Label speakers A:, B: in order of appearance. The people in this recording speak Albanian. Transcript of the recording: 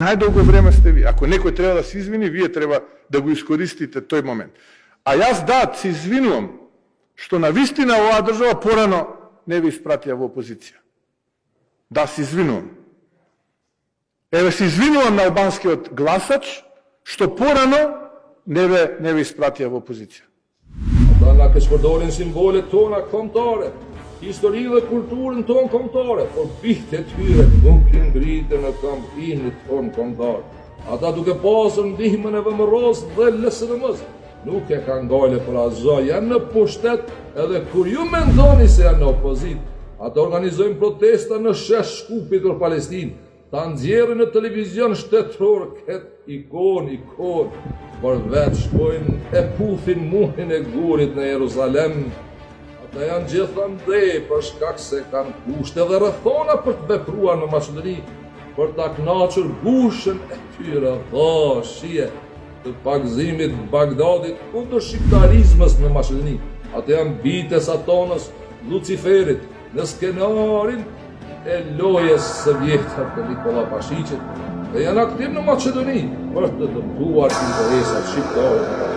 A: Najdolgo vreme ste vi. Ako neko treba da se izvini, vi treba da го iskoristite той момент. А јас да се извинувам што на вистина оваа држава порано не ви испратија во опозиција. Да се извинувам. Еве се извинувам на албанскиот гласач што порано не ве испратија во опозиција.
B: Ata na përdorin simbolet tona kombëtare, historinë dhe kulturën tonë kombëtare, por bijtë e tyre nuk i ngritën në kampinë tonë kombëtar. Ata duke pasur ndihmën e VMRO-s dhe LSDM-s, nuk e kanë ngale për asgjë, janë në pushtet edhe kur ju mendoni se janë në opozit, ata organizojnë protesta në shesh Shkupit për Palestinë, ta nxjerrin në televizion shtetëror këtë ikon, por vetë shkojnë e puthin muhin e gurit në Jeruzalem. Ata janë gjithandej për shkak se kanë kushte dhe rrethona për të vepruar në Maqedoni, për ta kënaqur gushën e tyre, shije, të pagëzimit Bagdadit kundër shqiptarizmës në Maqedoni. Ata janë bijtë e Satanës, Luciferit, në skenarin e lojës së vjetër të Nikola Pashiqit, dhe janë aktiv në Maqedoni për të dëmtuar interesat shqiptare.